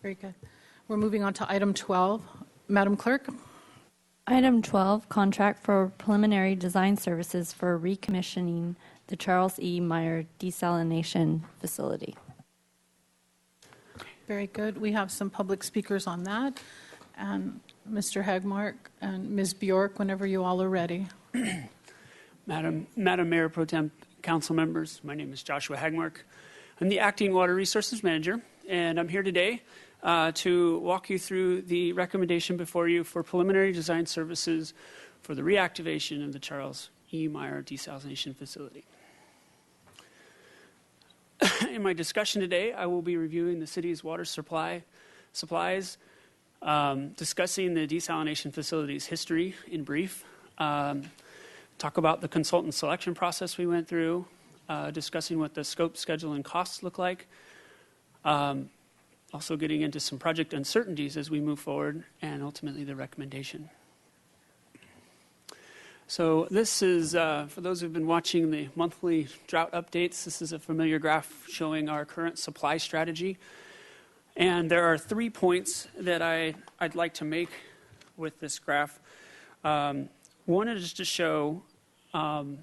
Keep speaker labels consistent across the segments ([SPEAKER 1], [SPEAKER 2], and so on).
[SPEAKER 1] Very good. We're moving on to item 12. Madam Clerk?
[SPEAKER 2] Item 12, contract for preliminary design services for recommissioning the Charles E. Meyer Desalination Facility.
[SPEAKER 1] Very good. We have some public speakers on that. And Mr. Hagmark and Ms. Bjork, whenever you all are ready.
[SPEAKER 3] Madam Mayor, Pro Tem, council members, my name is Joshua Hagmark. I'm the Acting Water Resources Manager, and I'm here today to walk you through the recommendation before you for preliminary design services for the reactivation of the Charles E. Meyer Desalination Facility. In my discussion today, I will be reviewing the city's water supplies, discussing the desalination facility's history in brief, talk about the consultant selection process we went through, discussing what the scope, schedule, and costs look like, also getting into some project uncertainties as we move forward, and ultimately the recommendation. So this is, for those who've been watching the monthly drought updates, this is a familiar graph showing our current supply strategy. And there are 3 points that I'd like to make with this graph. One is to show kind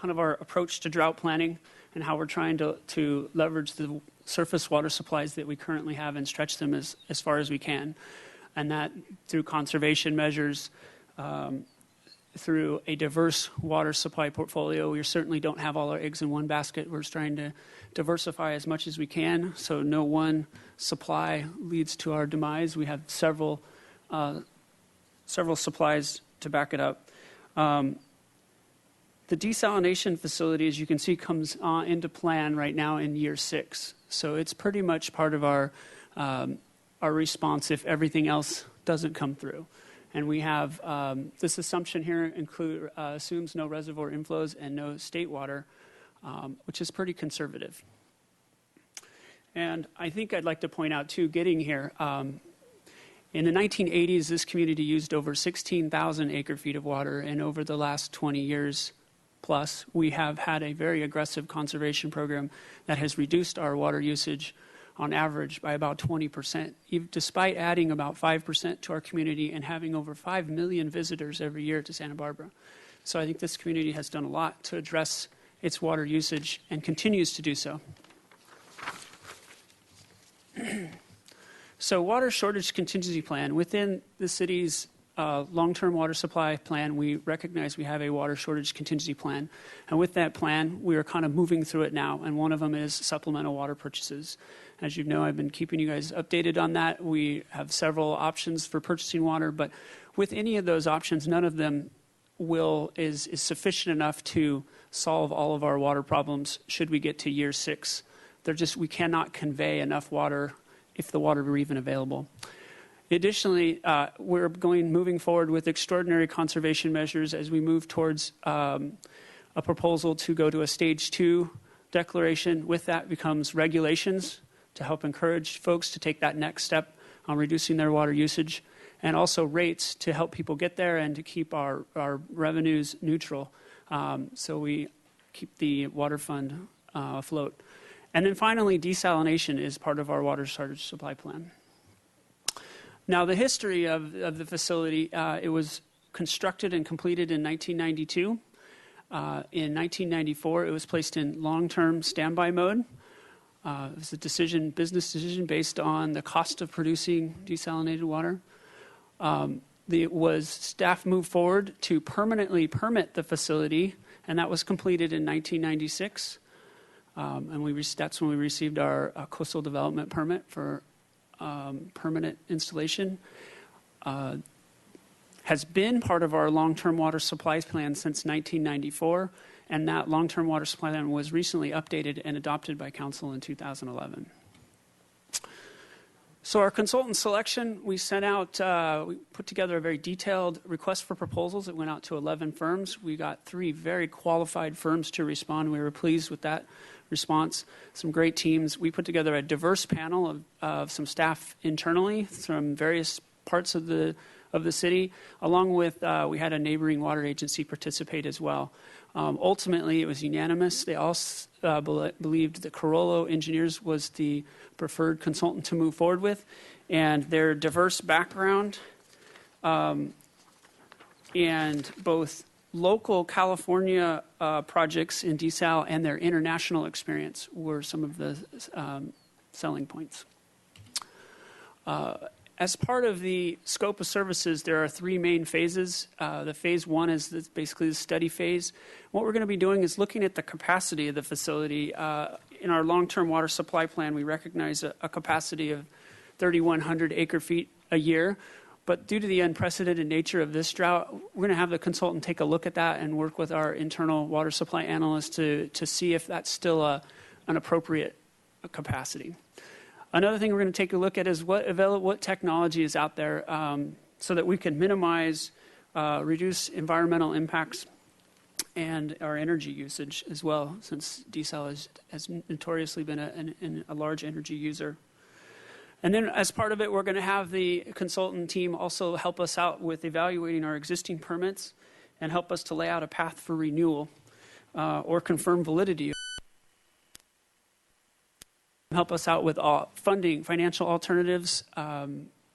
[SPEAKER 3] of our approach to drought planning and how we're trying to leverage the surface water supplies that we currently have and stretch them as far as we can. And that through conservation measures, through a diverse water supply portfolio. We certainly don't have all our eggs in one basket. We're trying to diversify as much as we can so no one supply leads to our demise. We have several supplies to back it up. The desalination facility, as you can see, comes into plan right now in year 6. So it's pretty much part of our response if everything else doesn't come through. And we have this assumption here assumes no reservoir inflows and no state water, which is pretty conservative. And I think I'd like to point out, too, getting here, in the 1980s, this community used over 16,000 acre-feet of water, and over the last 20 years plus, we have had a very aggressive conservation program that has reduced our water usage on average by about 20%, despite adding about 5% to our community and having over 5 million visitors every year to Santa Barbara. So I think this community has done a lot to address its water usage and continues to do so. So water shortage contingency plan. Within the city's long-term water supply plan, we recognize we have a water shortage contingency plan. And with that plan, we are kind of moving through it now. And one of them is supplemental water purchases. As you know, I've been keeping you guys updated on that. We have several options for purchasing water, but with any of those options, none of them is sufficient enough to solve all of our water problems should we get to year 6. We cannot convey enough water if the water were even available. Additionally, we're moving forward with extraordinary conservation measures as we move towards a proposal to go to a stage 2 declaration. With that becomes regulations to help encourage folks to take that next step on reducing their water usage, and also rates to help people get there and to keep our revenues neutral, so we keep the water fund afloat. And then finally, desalination is part of our water shortage supply plan. Now, the history of the facility, it was constructed and completed in 1992. In 1994, it was placed in long-term standby mode. It was a business decision based on the cost of producing desalinated water. Staff moved forward to permanently permit the facility, and that was completed in 1996. And that's when we received our coastal development permit for permanent installation. Has been part of our long-term water supply plan since 1994. And that long-term water supply plan was recently updated and adopted by council in 2011. So our consultant selection, we put together a very detailed request for proposals. It went out to 11 firms. We got 3 very qualified firms to respond. We were pleased with that response. Some great teams. We put together a diverse panel of some staff internally from various parts of the city, along with we had a neighboring water agency participate as well. Ultimately, it was unanimous. They all believed that Carollo Engineers was the preferred consultant to move forward with, and their diverse background and both local California projects in desal and their international experience were some of the selling points. As part of the scope of services, there are three main phases. The phase one is basically the study phase. What we're going to be doing is looking at the capacity of the facility. In our long-term water supply plan, we recognize a capacity of 3,100 acre-feet a year. But due to the unprecedented nature of this drought, we're going to have the consultant take a look at that and work with our internal water supply analyst to see if that's still an appropriate capacity. Another thing we're going to take a look at is what technology is out there so that we can minimize, reduce environmental impacts and our energy usage as well, since desal has notoriously been a large energy user. And then as part of it, we're going to have the consultant team also help us out with evaluating our existing permits and help us to lay out a path for renewal or confirm validity. Help us out with funding, financial alternatives,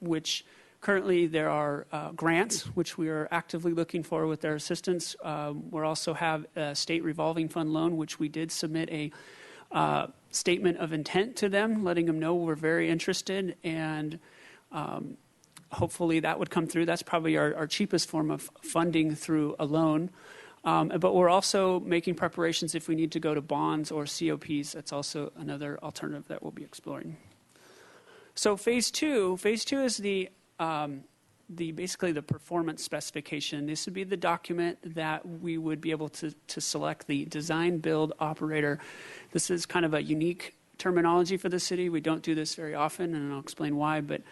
[SPEAKER 3] which currently there are grants, which we are actively looking for with their assistance. We also have a state revolving fund loan, which we did submit a statement of intent to them, letting them know we're very interested, and hopefully that would come through. That's probably our cheapest form of funding through a loan. But we're also making preparations if we need to go to bonds or COPs. That's also another alternative that we'll be exploring. So phase two is basically the performance specification. This would be the document that we would be able to select the design build operator. This is kind of a unique terminology for the city. We don't do this very often, and I'll explain why. But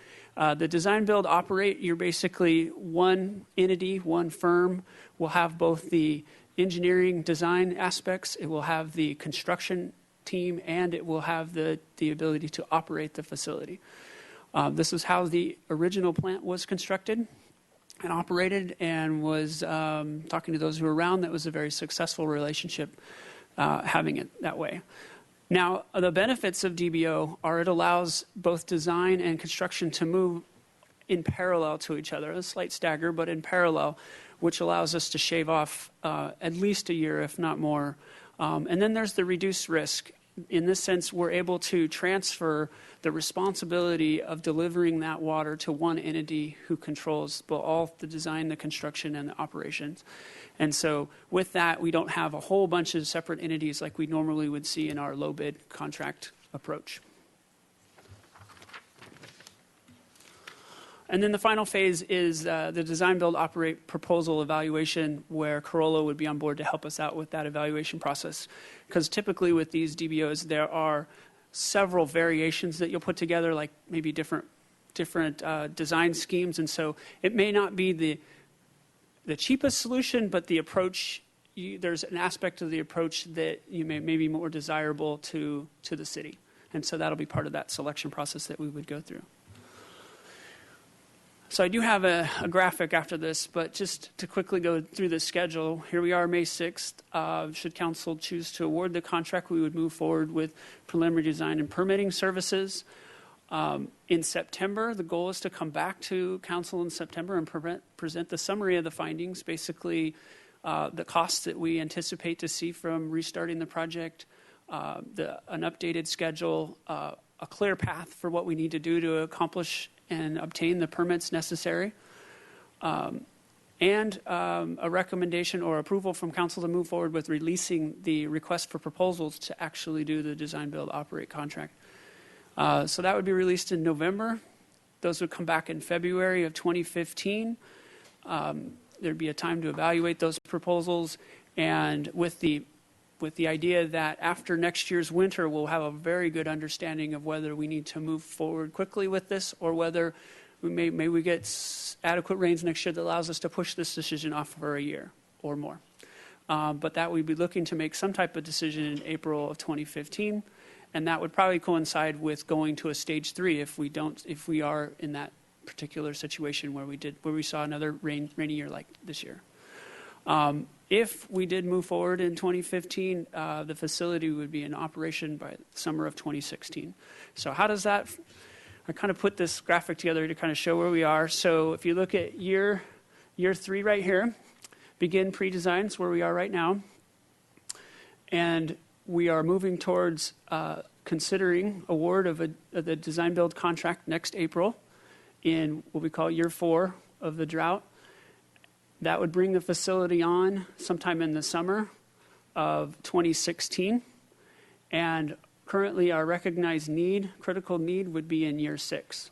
[SPEAKER 3] the design build operate, you're basically one entity, one firm, will have both the engineering design aspects, it will have the construction team, and it will have the ability to operate the facility. This is how the original plant was constructed and operated, and was talking to those who were around. That was a very successful relationship having it that way. Now, the benefits of DBO are it allows both design and construction to move in parallel to each other, a slight stagger, but in parallel, which allows us to shave off at least a year, if not more. And then there's the reduced risk. In this sense, we're able to transfer the responsibility of delivering that water to one entity who controls both all the design, the construction, and the operations. And so with that, we don't have a whole bunch of separate entities like we normally would see in our low bid contract approach. And then the final phase is the design, build, operate proposal evaluation, where Carollo would be on board to help us out with that evaluation process. Because typically with these DBOs, there are several variations that you'll put together, like maybe different design schemes. And so it may not be the cheapest solution, but the approach, there's an aspect of the approach that you may be more desirable to the city. And so that'll be part of that selection process that we would go through. So I do have a graphic after this, but just to quickly go through the schedule, here we are, May 6th. Should council choose to award the contract, we would move forward with preliminary design and permitting services. In September, the goal is to come back to council in September and present the summary of the findings, basically the costs that we anticipate to see from restarting the project, an updated schedule, a clear path for what we need to do to accomplish and obtain the permits necessary, and a recommendation or approval from council to move forward with releasing the request for proposals to actually do the design, build, operate contract. So that would be released in November. Those would come back in February of 2015. There'd be a time to evaluate those proposals, and with the idea that after next year's winter, we'll have a very good understanding of whether we need to move forward quickly with this, or whether we may get adequate rains next year that allows us to push this decision off for a year or more. But that we'd be looking to make some type of decision in April of 2015, and that would probably coincide with going to a stage 3 if we are in that particular situation where we saw another rainy year like this year. If we did move forward in 2015, the facility would be in operation by the summer of 2016. So how does that, I kind of put this graphic together to kind of show where we are. So if you look at year 3 right here, begin pre-designs where we are right now. And we are moving towards considering award of the design build contract next April in what we call year 4 of the drought. That would bring the facility on sometime in the summer of 2016. And currently our recognized need, critical need, would be in year 6.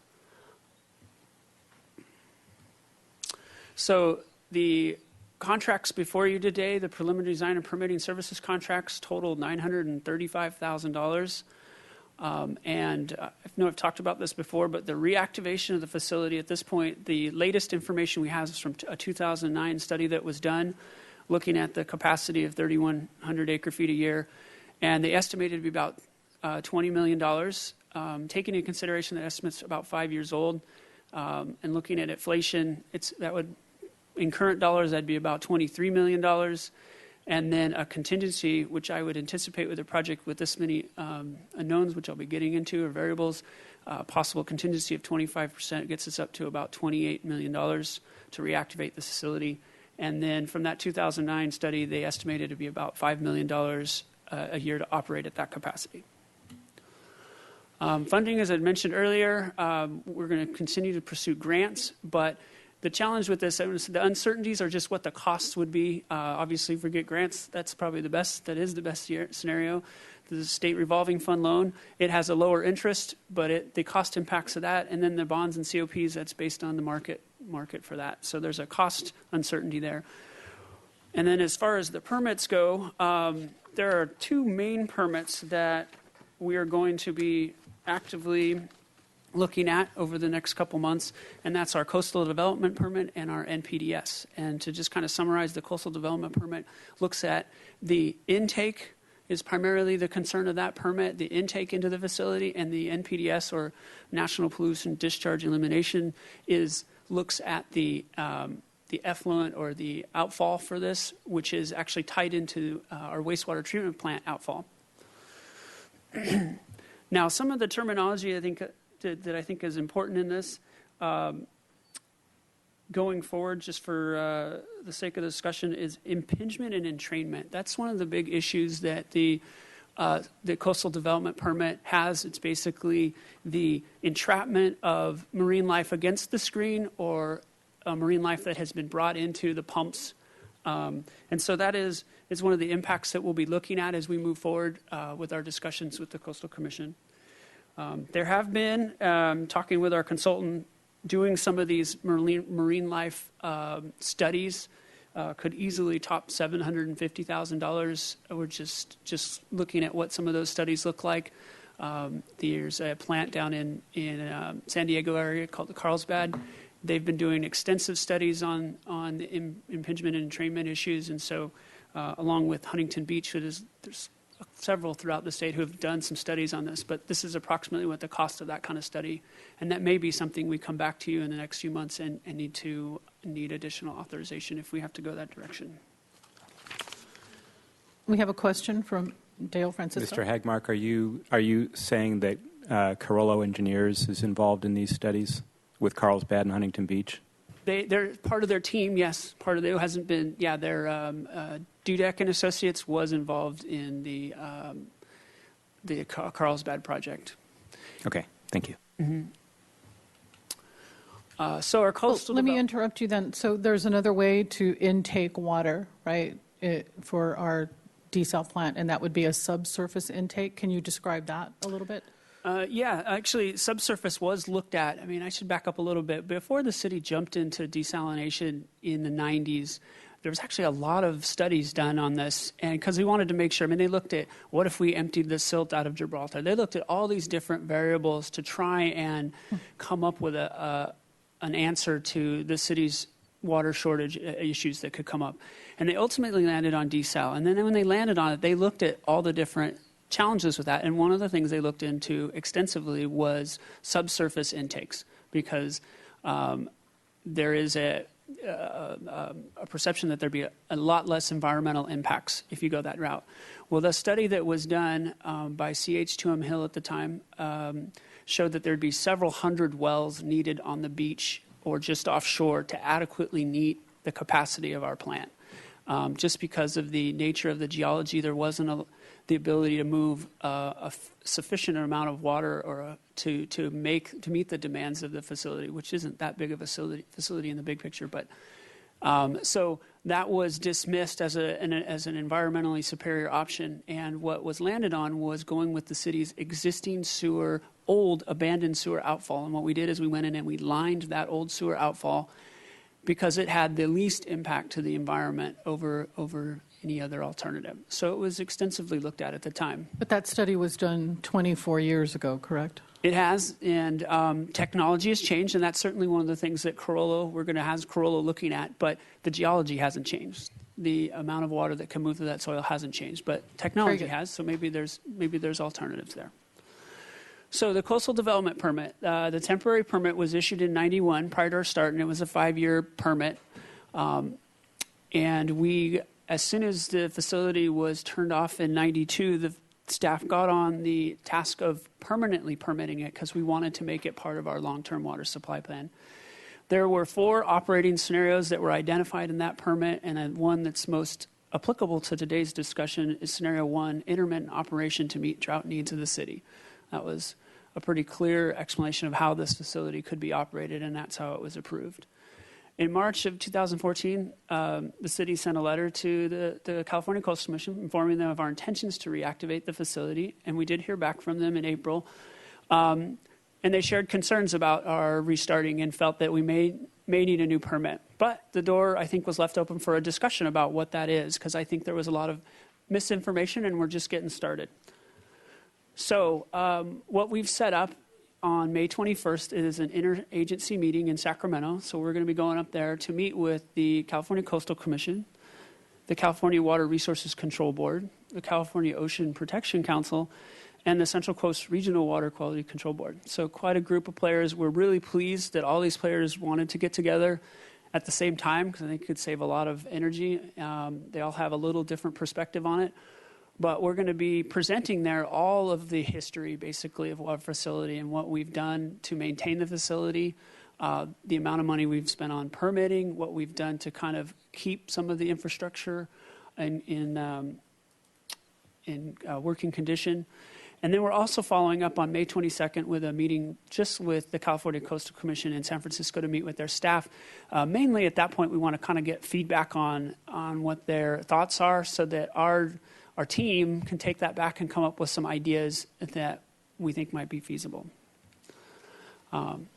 [SPEAKER 3] So the contracts before you today, the preliminary design and permitting services contracts totaled $935,000. And I know I've talked about this before, but the reactivation of the facility at this point, the latest information we have is from a 2009 study that was done looking at the capacity of 3,100 acre feet a year. And they estimated to be about $20 million. Taking into consideration that estimate's about 5 years old, and looking at inflation, in current dollars, that'd be about $23 million. And then a contingency, which I would anticipate with a project with this many unknowns, which I'll be getting into, or variables, possible contingency of 25% gets us up to about $28 million to reactivate the facility. And then from that 2009 study, they estimated to be about $5 million a year to operate at that capacity. Funding, as I mentioned earlier, we're going to continue to pursue grants, but the challenge with this, the uncertainties are just what the costs would be. Obviously, if we get grants, that's probably the best. That is the best scenario. The state revolving fund loan, it has a lower interest, but the cost impacts of that, and then the bonds and COPs, that's based on the market for that. So there's a cost uncertainty there. And then as far as the permits go, there are 2 main permits that we are going to be actively looking at over the next couple months, and that's our coastal development permit and our NPDS. And to just kind of summarize, the coastal development permit looks at the intake is primarily the concern of that permit, the intake into the facility, and the NPDS, or National Pollution Discharge Elimination, looks at the effluent or the outfall for this, which is actually tied into our wastewater treatment plant outfall. Now, some of the terminology I think that I think is important in this, going forward, just for the sake of the discussion, is impingement and entrainment. That's one of the big issues that the coastal development permit has. It's basically the entrapment of marine life against the screen, or marine life that has been brought into the pumps. And so that is one of the impacts that we'll be looking at as we move forward with our discussions with the Coastal Commission. There have been, talking with our consultant, doing some of these marine life studies could easily top $750,000. We're just looking at what some of those studies look like. There's a plant down in San Diego area called the Carlsbad. They've been doing extensive studies on the impingement and entrainment issues, and so along with Huntington Beach, there's several throughout the state who have done some studies on this, but this is approximately what the cost of that kind of study, and that may be something we come back to you in the next few months and need additional authorization if we have to go that direction.
[SPEAKER 1] We have a question from Dale Francisco.
[SPEAKER 4] Mr. Hagmark, are you saying that Carollo Engineers is involved in these studies with Carlsbad and Huntington Beach?
[SPEAKER 3] They're part of their team, yes. Part of it hasn't been, their Dudek and Associates was involved in the Carlsbad project.
[SPEAKER 4] Okay, thank you.
[SPEAKER 3] Mm-hmm. So our coastal...
[SPEAKER 1] let me interrupt you then. So there's another way to intake water, right, for our desal plant, and that would be a subsurface intake. Can you describe that a little bit?
[SPEAKER 3] Yeah, actually, subsurface was looked at. I mean, I should back up a little bit. Before the city jumped into desalination in the 90s, there was actually a lot of studies done on this, and because we wanted to make sure. I mean, they looked at what if we emptied the silt out of Gibraltar. They looked at all these different variables to try and come up with an answer to the city's water shortage issues that could come up. And they ultimately landed on desal. And then when they landed on it, they looked at all the different challenges with that, and one of the things they looked into extensively was subsurface intakes, because there is a perception that there'd be a lot less environmental impacts if you go that route. Well, the study that was done by CH2M Hill at the time showed that there'd be several hundred wells needed on the beach or just offshore to adequately meet the capacity of our plant. Just because of the nature of the geology, there wasn't the ability to move a sufficient amount of water or to meet the demands of the facility, which isn't that big of a facility in the big picture. But so that was dismissed as an environmentally superior option, and what was landed on was going with the city's existing sewer, old abandoned sewer outfall. And what we did is we went in and we lined that old sewer outfall because it had the least impact to the environment over any other alternative. So it was extensively looked at the time.
[SPEAKER 1] But that study was done 24 years ago, correct?
[SPEAKER 3] It has, and technology has changed, and that's certainly one of the things that we're going to have Carollo looking at, but the geology hasn't changed. The amount of water that can move through that soil hasn't changed, but technology has, so maybe there's alternatives there. So the coastal development permit, the temporary permit was issued in 91 prior to our start, and it was a 5-year permit. And we, as soon as the facility was turned off in 92, the staff got on the task of permanently permitting it because we wanted to make it part of our long-term water supply plan. There were 4 operating scenarios that were identified in that permit, and one that's most applicable to today's discussion is scenario 1, intermittent operation to meet drought needs of the city. That was a pretty clear explanation of how this facility could be operated, and that's how it was approved. In March of 2014, the city sent a letter to the California Coastal Commission informing them of our intentions to reactivate the facility, and we did hear back from them in April. And they shared concerns about our restarting and felt that we may need a new permit. But the door, I think, was left open for a discussion about what that is, because I think there was a lot of misinformation, and we're just getting started. So what we've set up on May 21st is an interagency meeting in Sacramento. So we're going to be going up there to meet with the California Coastal Commission, the California Water Resources Control Board, the California Ocean Protection Council, and the Central Coast Regional Water Quality Control Board. So quite a group of players. We're really pleased that all these players wanted to get together at the same time because I think it could save a lot of energy. They all have a little different perspective on it. But we're going to be presenting there all of the history, basically, of our facility and what we've done to maintain the facility, the amount of money we've spent on permitting, what we've done to kind of keep some of the infrastructure in working condition. And then we're also following up on May 22nd with a meeting just with the California Coastal Commission in San Francisco to meet with their staff. Mainly at that point, we want to kind of get feedback on what their thoughts are so that our team can take that back and come up with some ideas that we think might be feasible.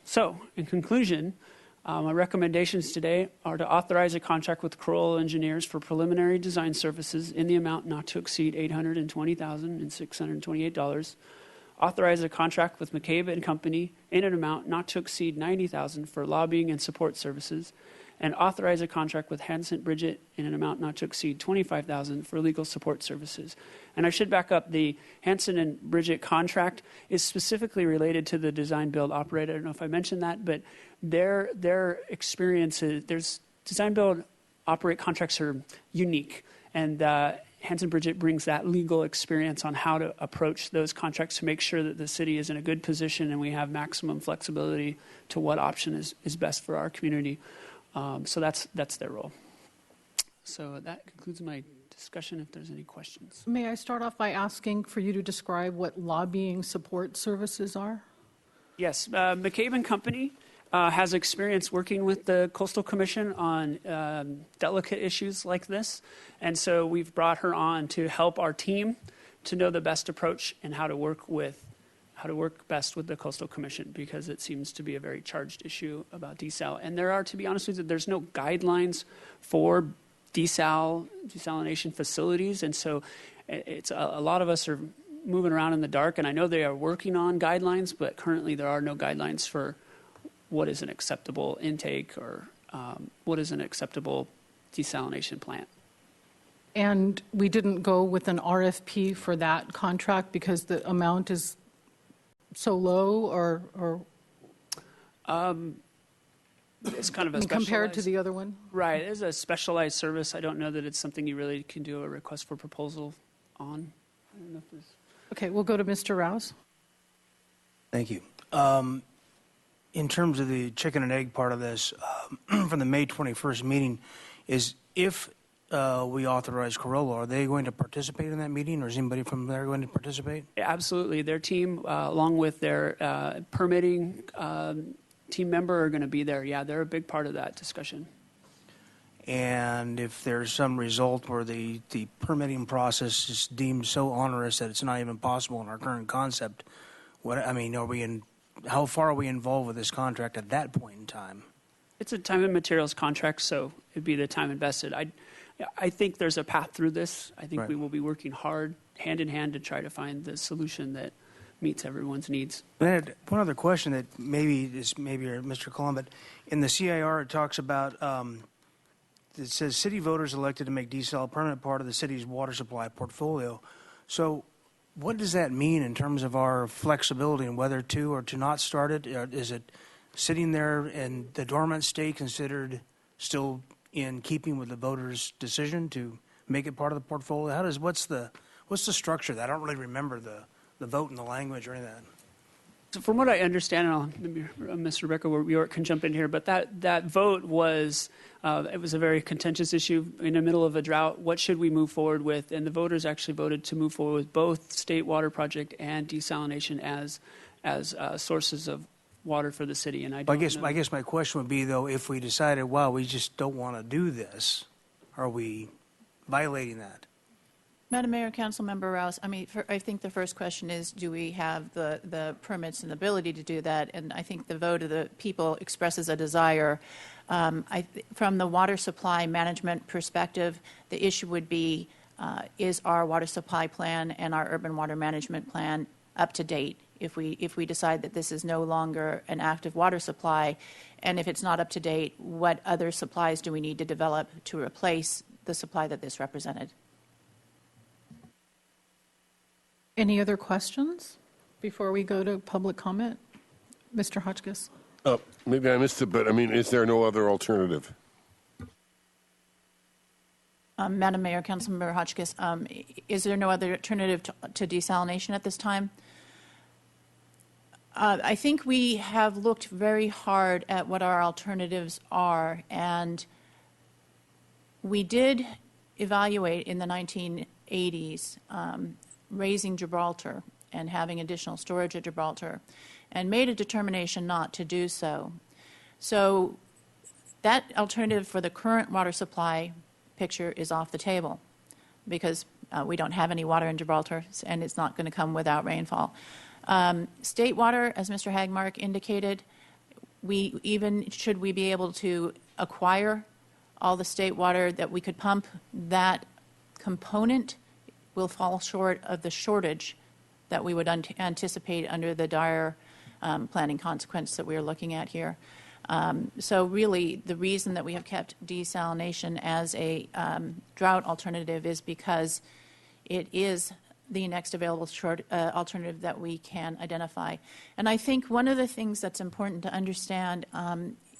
[SPEAKER 3] So, in conclusion, my recommendations today are to authorize a contract with Carollo Engineers for preliminary design services in the amount not to exceed $820,628. Authorize a contract with McCabe and Company in an amount not to exceed $90,000 for lobbying and support services. And authorize a contract with Hanson Bridget in an amount not to exceed $25,000 for legal support services. And I should back up, the Hanson and Bridget contract is specifically related to the design, build, operate. I don't know if I mentioned that, but their experiences, there's design, build, operate contracts are unique. And Hanson Bridget brings that legal experience on how to approach those contracts to make sure that the city is in a good position and we have maximum flexibility to what option is best for our community. So that's their role. So that concludes my discussion, if there's any questions.
[SPEAKER 1] May I start off by asking for you to describe what lobbying support services are?
[SPEAKER 3] Yes, McCabe and Company has experience working with the Coastal Commission on delicate issues like this. And so we've brought her on to help our team to know the best approach and how to work best with the Coastal Commission, because it seems to be a very charged issue about desal. And there are, to be honest with you, there's no guidelines for desalination facilities. And so it's a lot of us are moving around in the dark. And I know they are working on guidelines, but currently there are no guidelines for what is an acceptable intake or what is an acceptable desalination plant.
[SPEAKER 1] And we didn't go with an RFP for that contract because the amount is so low, or
[SPEAKER 3] it's kind of a
[SPEAKER 1] And compared to
[SPEAKER 3] specialized-
[SPEAKER 1] the other one?
[SPEAKER 3] Right, it's a specialized service. I don't know that it's something you really can do a request for proposal on. I don't know if this.
[SPEAKER 1] Okay, we'll go to Mr. Rouse.
[SPEAKER 5] Thank you. In terms of the chicken and egg part of this, from the May 21st meeting, is if we authorize Carollo, are they going to participate in that meeting, or is anybody from there going to participate?
[SPEAKER 3] Absolutely. Their team, along with their permitting team member, are going to be there. Yeah, they're a big part of that discussion.
[SPEAKER 5] And if there's some result where the permitting process is deemed so onerous that it's not even possible in our current concept, how far are we involved with this contract at that point in time?
[SPEAKER 3] It's a time and materials contract, so it'd be the time invested. I think there's a path through this. I think
[SPEAKER 5] Right.
[SPEAKER 3] we will be working hard, hand in hand, to try to find the solution that meets everyone's needs.
[SPEAKER 5] I had one other question that maybe Mr. Cullen, but in the CIR it talks about, it says city voters elected to make desal a permanent part of the city's water supply portfolio. So what does that mean in terms of our flexibility and whether to or to not start it? Is it sitting there in the dormant state considered still in keeping with the voters' decision to make it part of the portfolio? What's the structure of that? I don't really remember the vote and the language or any of that.
[SPEAKER 3] So from what I understand, and maybe Mr. Rebecca or York can jump in here, but that vote was, it was a very contentious issue in the middle of a drought. What should we move forward with? And the voters actually voted to move forward with both state water project and desalination as sources of water for the city. And I
[SPEAKER 5] guess my question would be, though, if we decided, wow, we just don't want to do this, are we violating that?
[SPEAKER 6] Madam Mayor, Councilmember Rouse, I think the first question is, do we have the permits and the ability to do that? And I think the vote of the people expresses a desire. From the water supply management perspective, the issue would be, is our water supply plan and our urban water management plan up to date? If we decide that this is no longer an active water supply, and if it's not up to date, what other supplies do we need to develop to replace the supply that this represented?
[SPEAKER 1] Any other questions before we go to public comment? Mr. Hotchkiss?
[SPEAKER 7] Maybe I missed it, but is there no other alternative?
[SPEAKER 6] Madam Mayor, Councilmember Hotchkiss, is there no other alternative to desalination at this time? I think we have looked very hard at what our alternatives are, and we did evaluate in the 1980s raising Gibraltar and having additional storage at Gibraltar, and made a determination not to do so. So that alternative for the current water supply picture is off the table because we don't have any water in Gibraltar, and it's not going to come without rainfall. State water, as Mr. Hagmark indicated, should we be able to acquire all the state water that we could pump, that component will fall short of the shortage that we would anticipate under the dire planning consequence that we are looking at here. So really, the reason that we have kept desalination as a drought alternative is because it is the next available alternative that we can identify. And I think one of the things that's important to understand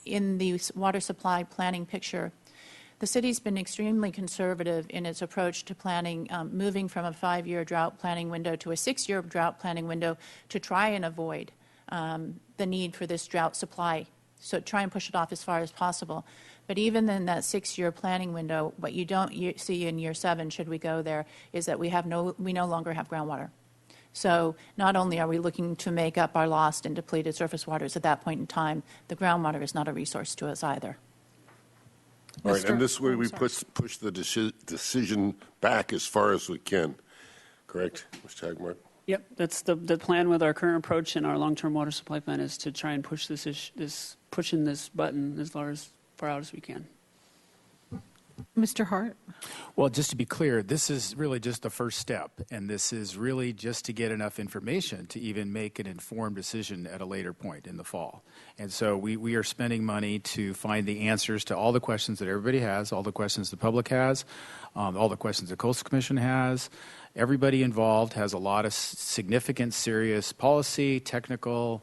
[SPEAKER 6] in the water supply planning picture, the city's been extremely conservative in its approach to planning, moving from a 5-year drought planning window to a 6-year drought planning window to try and avoid the need for this drought supply. So try and push it off as far as possible. But even in that 6-year planning window, what you don't see in year 7, should we go there, is that we no longer have groundwater. So not only are we looking to make up our lost and depleted surface waters at that point in time, the groundwater is not a resource to us either.
[SPEAKER 7] All right, and this way we push the decision back as far as we can. Correct, Mr. Hagmark?
[SPEAKER 3] Yep, that's the plan with our current approach and our long-term water supply plan is to try and push pushing this button as far out as we can.
[SPEAKER 1] Mr. Hart?
[SPEAKER 8] Well, just to be clear, this is really just the first step, and this is really just to get enough information to even make an informed decision at a later point in the fall. And so we are spending money to find the answers to all the questions that everybody has, all the questions the public has, all the questions the Coastal Commission has. Everybody involved has a lot of significant, serious policy, technical,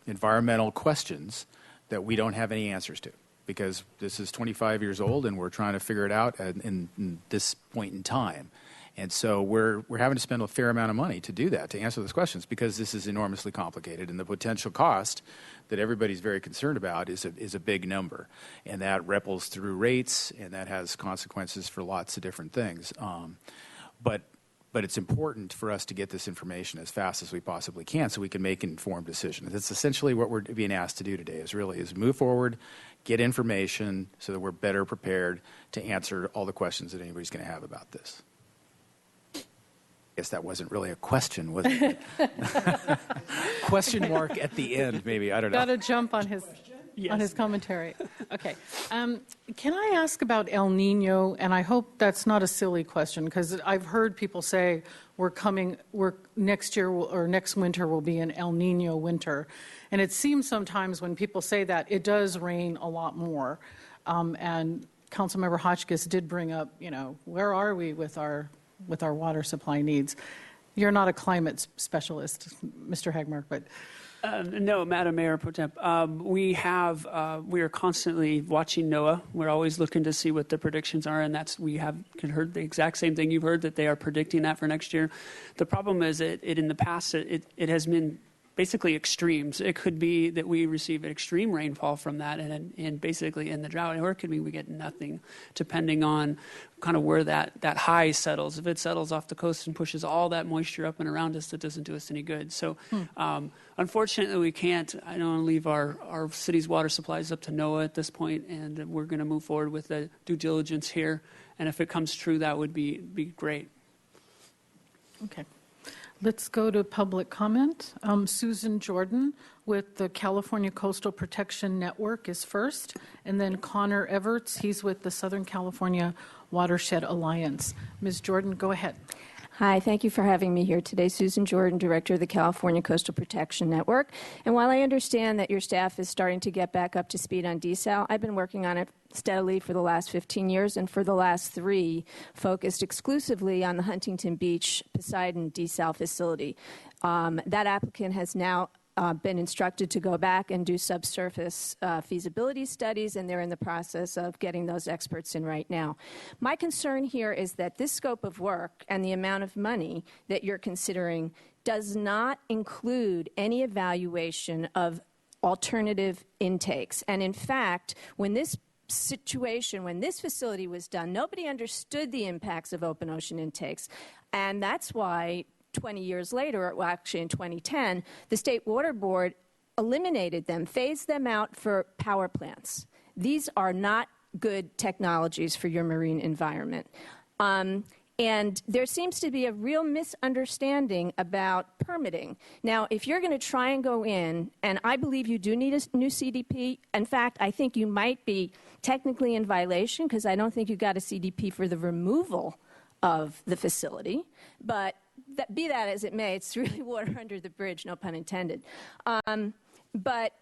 [SPEAKER 8] environmental questions that we don't have any answers to, because this is 25 years old and we're trying to figure it out in this point in time. And so we're having to spend a fair amount of money to do that, to answer those questions, because this is enormously complicated, and the potential cost that everybody's very concerned about is a big number, and that ripples through rates, and that has consequences for lots of different things. But it's important for us to get this information as fast as we possibly can so we can make an informed decision. That's essentially what we're being asked to do today, is move forward, get information so that we're better prepared to answer all the questions that anybody's going to have about this. I guess that wasn't really a question, was it? Question mark at the end, maybe. I don't know.
[SPEAKER 1] Got to jump on his commentary. Okay. Can I ask about El Nino? And I hope that's not a silly question, because I've heard people say next year or next winter will be an El Nino winter. And it seems sometimes when people say that, it does rain a lot more. And Councilmember Hotchkiss did bring up, where are we with our water supply needs? You're not a climate specialist, Mr. Hagmark, but...
[SPEAKER 3] No, Madam Mayor Pro Tem. We are constantly watching NOAA. We're always looking to see what the predictions are, and we have heard the exact same thing you've heard, that they are predicting that for next year. The problem is in the past, it has been basically extremes. It could be that we receive an extreme rainfall from that and basically in the drought, or it could be we get nothing, depending on kind of where that high settles. If it settles off the coast and pushes all that moisture up and around us, that doesn't do us any good. So unfortunately, we can't. I don't want to leave our city's water supplies up to NOAA at this point, and we're going to move forward with the due diligence here. And if it comes true, that would be great.
[SPEAKER 1] Okay. Let's go to public comment. Susan Jordan with the California Coastal Protection Network is first, and then Connor Everett, he's with the Southern California Watershed Alliance. Ms. Jordan, go ahead.
[SPEAKER 9] Hi, thank you for having me here today. Susan Jordan, Director of the California Coastal Protection Network. And while I understand that your staff is starting to get back up to speed on desal, I've been working on it steadily for the last 15 years, and for the last 3, focused exclusively on the Huntington Beach Poseidon desal facility. That applicant has now been instructed to go back and do subsurface feasibility studies, and they're in the process of getting those experts in right now. My concern here is that this scope of work and the amount of money that you're considering does not include any evaluation of alternative intakes. And in fact, when this facility was done, nobody understood the impacts of open ocean intakes, and that's why 20 years later, well, actually in 2010, the State Water Board eliminated them, phased them out for power plants. These are not good technologies for your marine environment. And there seems to be a real misunderstanding about permitting. Now, if you're going to try and go in, and I believe you do need a new CDP. In fact, I think you might be technically in violation, because I don't think you got a CDP for the removal of the facility. But be that as it may, it's really water under the bridge, no pun intended. But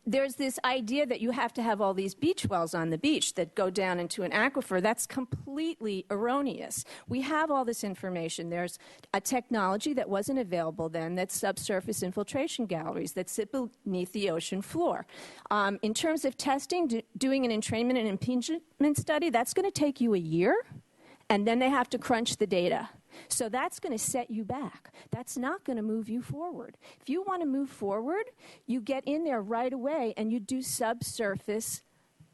[SPEAKER 9] there's this idea that you have to have all these beach wells on the beach that go down into an aquifer. That's completely erroneous. We have all this information. There's a technology that wasn't available then, that's subsurface infiltration galleries that sit beneath the ocean floor. In terms of testing, doing an entrainment and impingement study, that's going to take you a year, and then they have to crunch the data. So that's going to set you back. That's not going to move you forward. If you want to move forward, you get in there right away and you do subsurface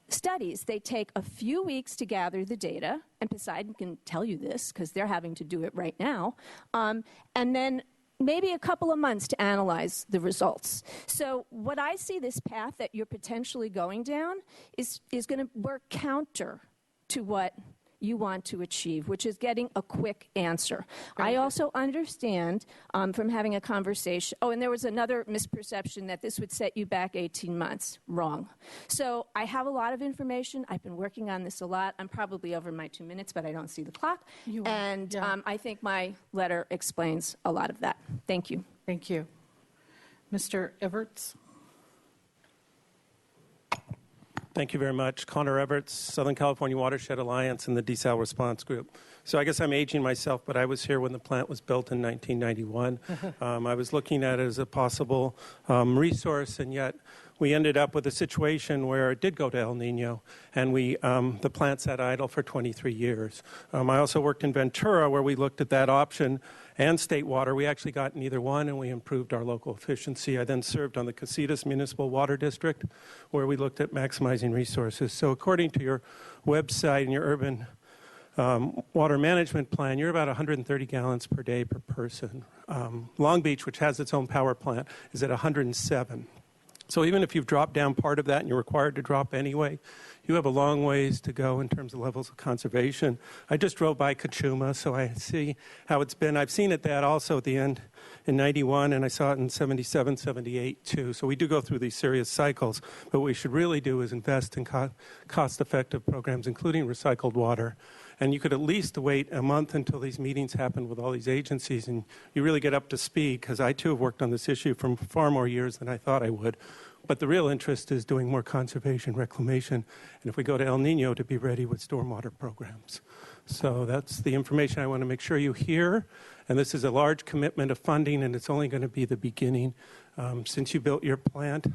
[SPEAKER 9] studies. They take a few weeks to gather the data, and Poseidon can tell you this because they're having to do it right now, and then maybe a couple of months to analyze the results. So what I see this path that you're potentially going down is going to work counter to what you want to achieve, which is getting a quick answer. I also understand from having a conversation, and there was another misperception that this would set you back 18 months. Wrong. So I have a lot of information. I've been working on this a lot. I'm probably over my 2 minutes, but I don't see the clock. I think my letter explains a lot of that. Thank you.
[SPEAKER 1] Thank you. Mr. Everett?
[SPEAKER 10] Thank you very much. Connor Everett, Southern California Watershed Alliance and the Desal Response Group. So I guess I'm aging myself, but I was here when the plant was built in 1991. I was looking at it as a possible resource, and yet we ended up with a situation where it did go to El Nino, and the plant sat idle for 23 years. I also worked in Ventura, where we looked at that option and state water. We actually got neither one, and we improved our local efficiency. I then served on the Casitas Municipal Water District, where we looked at maximizing resources. So according to your website and your urban water management plan, you're about 130 gallons per day per person. Long Beach, which has its own power plant, is at 107. So even if you've dropped down part of that and you're required to drop anyway, you have a long ways to go in terms of levels of conservation. I just drove by Kachuma, so I see how it's been. I've seen it that also at the end in 91, and I saw it in 77, 78 too. So we do go through these serious cycles, but what we should really do is invest in cost-effective programs, including recycled water. And you could at least wait a month until these meetings happen with all these agencies and you really get up to speed, because I too have worked on this issue for far more years than I thought I would. But the real interest is doing more conservation reclamation, and if we go to El Nino, to be ready with stormwater programs. So that's the information I want to make sure you hear. And this is a large commitment of funding, and it's only going to be the beginning. Since you built your plant,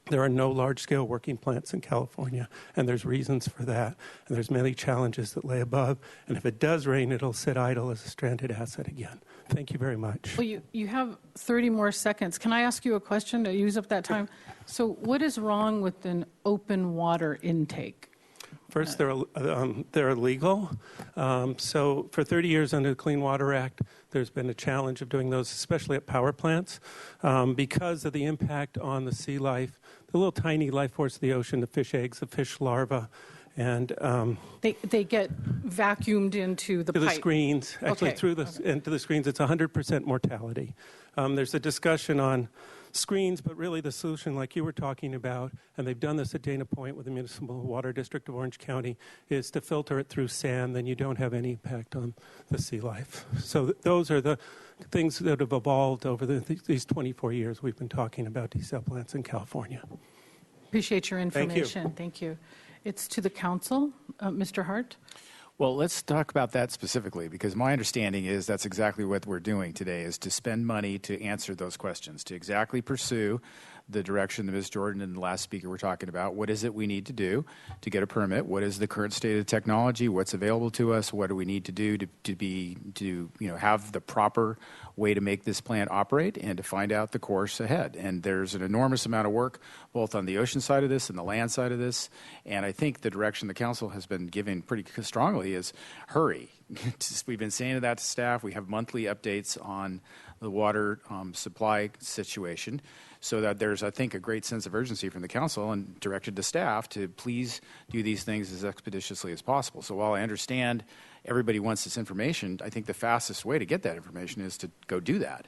[SPEAKER 10] there are no large-scale working plants in California, and there's reasons for that. And there's many challenges that lay above. And if it does rain, it'll sit idle as a stranded asset again. Thank you very much.
[SPEAKER 1] Well, you have 30 more seconds. Can I ask you a question to use up that time? So what is wrong with an open water intake?
[SPEAKER 10] First, they're illegal. So for 30 years under the Clean Water Act, there's been a challenge of doing those, especially at power plants, because of the impact on the sea life, the little tiny life force of the ocean, the fish eggs, the fish larvae, and
[SPEAKER 1] they get vacuumed into the
[SPEAKER 10] to
[SPEAKER 1] pipe.
[SPEAKER 10] the screens. Actually,
[SPEAKER 1] Okay.
[SPEAKER 10] into the screens, it's 100% mortality. There's a discussion on screens, but really the solution, like you were talking about, and they've done this at Dana Point with the Municipal Water District of Orange County, is to filter it through sand. Then you don't have any impact on the sea life. So those are the things that have evolved over these 24 years we've been talking about desal plants in California.
[SPEAKER 1] Appreciate your
[SPEAKER 10] Thank you.
[SPEAKER 1] information. Thank you. It's to the council. Mr. Hart?
[SPEAKER 8] Well, let's talk about that specifically, because my understanding is that's exactly what we're doing today, is to spend money to answer those questions, to exactly pursue the direction that Ms. Jordan and the last speaker were talking about. What is it we need to do to get a permit? What is the current state of technology? What's available to us? What do we need to do to have the proper way to make this plant operate and to find out the course ahead? And there's an enormous amount of work both on the ocean side of this and the land side of this. And I think the direction the council has been giving pretty strongly is hurry. We've been saying that to staff. We have monthly updates on the water supply situation, so that there's, I think, a great sense of urgency from the council and directed to staff to please do these things as expeditiously as possible. So while I understand everybody wants this information, I think the fastest way to get that information is to go do that.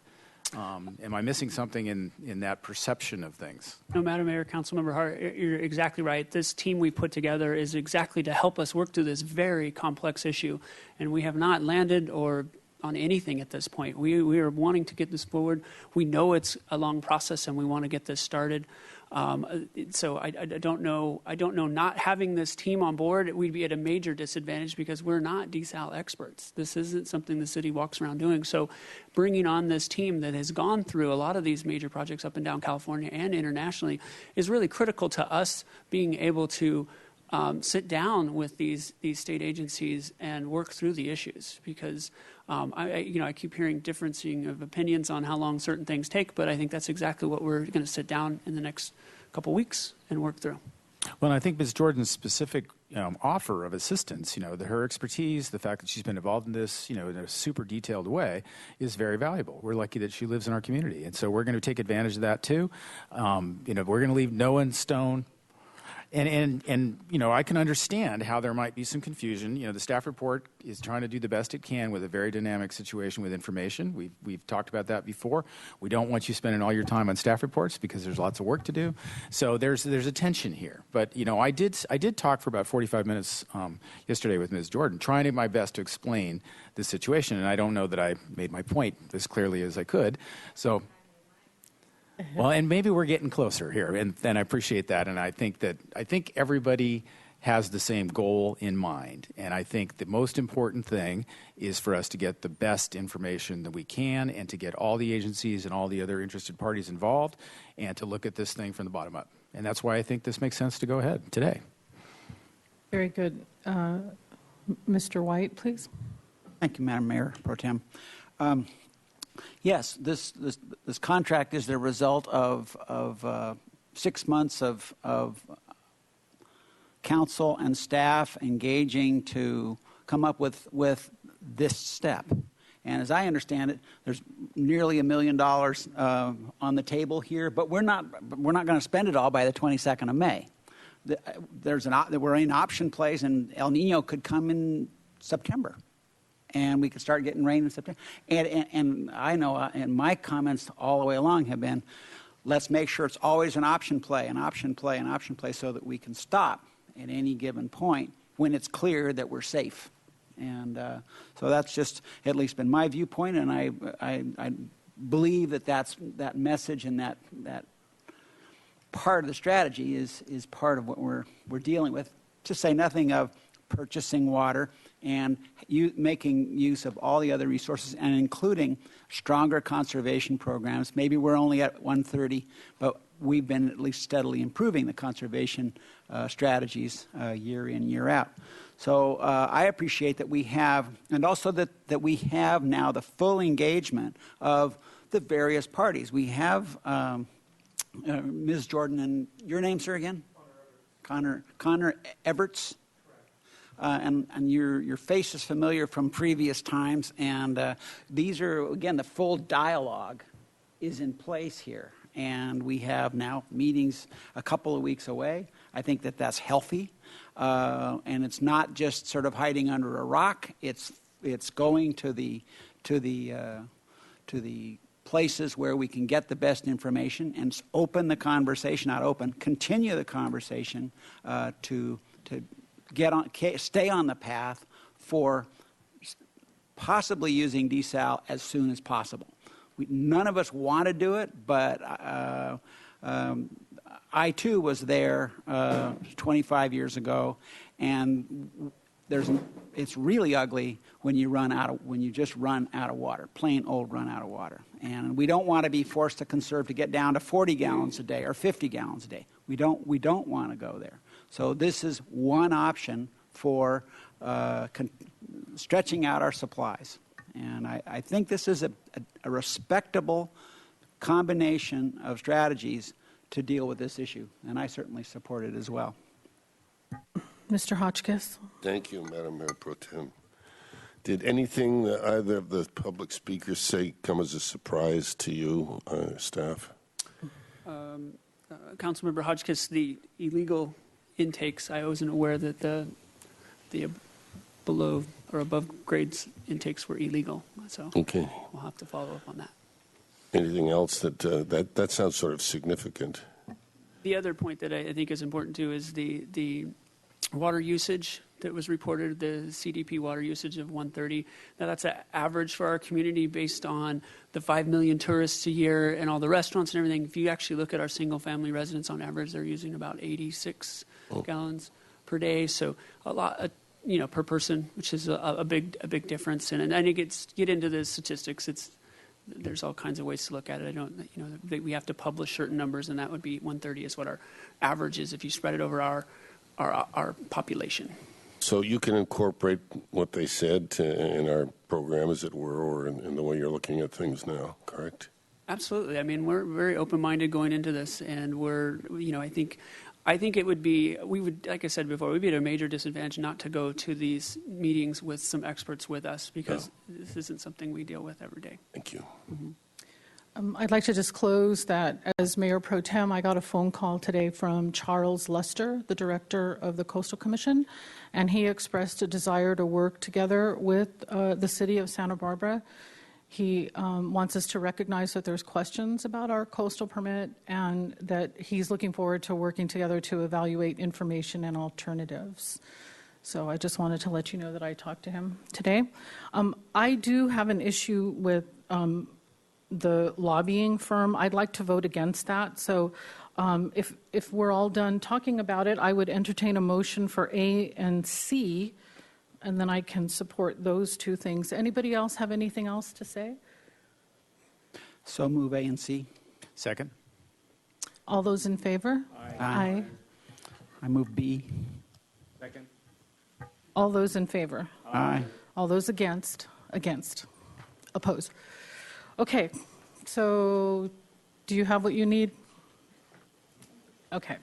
[SPEAKER 8] Am I missing something in that perception of things?
[SPEAKER 3] No, Madam Mayor, Councilmember Hart, you're exactly right. This team we put together is exactly to help us work through this very complex issue, and we have not landed or on anything at this point. We are wanting to get this forward. We know it's a long process, and we want to get this started. So I don't know. Not having this team on board, we'd be at a major disadvantage because we're not desal experts. This isn't something the city walks around doing. So bringing on this team that has gone through a lot of these major projects up and down California and internationally is really critical to us being able to sit down with these state agencies and work through the issues, because I keep hearing differencing of opinions on how long certain things take, but I think that's exactly what we're going to sit down in the next couple weeks and work through.
[SPEAKER 8] Well, I think Ms. Jordan's specific offer of assistance, her expertise, the fact that she's been involved in this, in a super detailed way, is very valuable. We're lucky that she lives in our community, and so we're going to take advantage of that too. We're going to leave no one stone. And I can understand how there might be some confusion. The staff report is trying to do the best it can with a very dynamic situation with information. We've talked about that before. We don't want you spending all your time on staff reports because there's lots of work to do. So there's a tension here. But I did talk for about 45 minutes yesterday with Ms. Jordan, trying my best to explain the situation. And I don't know that I made my point as clearly as I could. So Well, and maybe we're getting closer here, and I appreciate that. And I think everybody has the same goal in mind. And I think the most important thing is for us to get the best information that we can, and to get all the agencies and all the other interested parties involved, and to look at this thing from the bottom up. And that's why I think this makes sense to go ahead today.
[SPEAKER 1] Very good. Mr. White, please.
[SPEAKER 11] Thank you, Madam Mayor Pro Tem. Yes, this contract is the result of 6 months of council and staff engaging to come up with this step. And as I understand it, there's nearly $1 million on the table here, but we're not going to spend it all by the 22nd of May. We're in option plays, and El Nino could come in September, and we could start getting rain in September. And I know, and my comments all the way along have been, let's make sure it's always an option play, so that we can stop at any given point when it's clear that we're safe. And so that's just at least been my viewpoint, and I believe that message and that part of the strategy is part of what we're dealing with, to say nothing of purchasing water and making use of all the other resources, and including stronger conservation programs. Maybe we're only at 130, but we've been at least steadily improving the conservation strategies year in, year out. So I appreciate that we have, and also that we have now the full engagement of the various parties. We have Ms. Jordan, and your name, sir, again? Connor Everett. And your face is familiar from previous times, and these are, again, the full dialogue is in place here. And we have now meetings a couple of weeks away. I think that's healthy, and it's not just sort of hiding under a rock. It's going to the places where we can get the best information and open the conversation, continue the conversation to stay on the path for possibly using desal as soon as possible. None of us want to do it, but I too was there 25 years ago, and it's really ugly when you just run out of water, plain old run out of water. And we don't want to be forced to conserve to get down to 40 gallons a day or 50 gallons a day. We don't want to go there. So this is one option for stretching out our supplies. And I think this is a respectable combination of strategies to deal with this issue, and I certainly support it as well.
[SPEAKER 1] Mr. Hotchkiss.
[SPEAKER 7] Thank you, Madam Mayor Pro Tem. Did anything that either of the public speakers say come as a surprise to you, staff?
[SPEAKER 3] Councilmember Hotchkiss, the illegal intakes, I wasn't aware that the below or above grades intakes were illegal. So
[SPEAKER 7] okay,
[SPEAKER 3] we'll have to follow up on that.
[SPEAKER 7] Anything else that sounds sort of significant?
[SPEAKER 3] The other point that I think is important too is the water usage that was reported, the CDP water usage of 130. Now that's an average for our community based on the 5 million tourists a year and all the restaurants and everything. If you actually look at our single family residents on average, they're using about 86 gallons per day. So a lot, per person, which is a big difference. And I think get into the statistics. There's all kinds of ways to look at it. We have to publish certain numbers, and that would be 130 is what our average is if you spread it over our population.
[SPEAKER 7] So you can incorporate what they said in our program, as it were, or in the way you're looking at things now, correct?
[SPEAKER 3] Absolutely. I mean, we're very open-minded going into this, and I think it would be, like I said before, we'd be at a major disadvantage not to go to these meetings with some experts with us, because this isn't something we deal with every day.
[SPEAKER 7] Thank you.
[SPEAKER 3] Mm-hmm.
[SPEAKER 1] I'd like to disclose that as Mayor Pro Tem, I got a phone call today from Charles Lester, the director of the Coastal Commission, and he expressed a desire to work together with the city of Santa Barbara. He wants us to recognize that there's questions about our coastal permit, and that he's looking forward to working together to evaluate information and alternatives. So I just wanted to let you know that I talked to him today. I do have an issue with the lobbying firm, I'd like to vote against that. So if we're all done talking about it, I would entertain a motion for A and C, and then I can support those two things. Anybody else have anything else to say?
[SPEAKER 11] So move A and C.
[SPEAKER 8] Second?
[SPEAKER 1] All those in favor?
[SPEAKER 11] Aye. I move B.
[SPEAKER 4] Second.
[SPEAKER 1] All those in favor?
[SPEAKER 11] Aye.
[SPEAKER 1] All those against? Against. Oppose. Okay, so do you have what you need? Okay.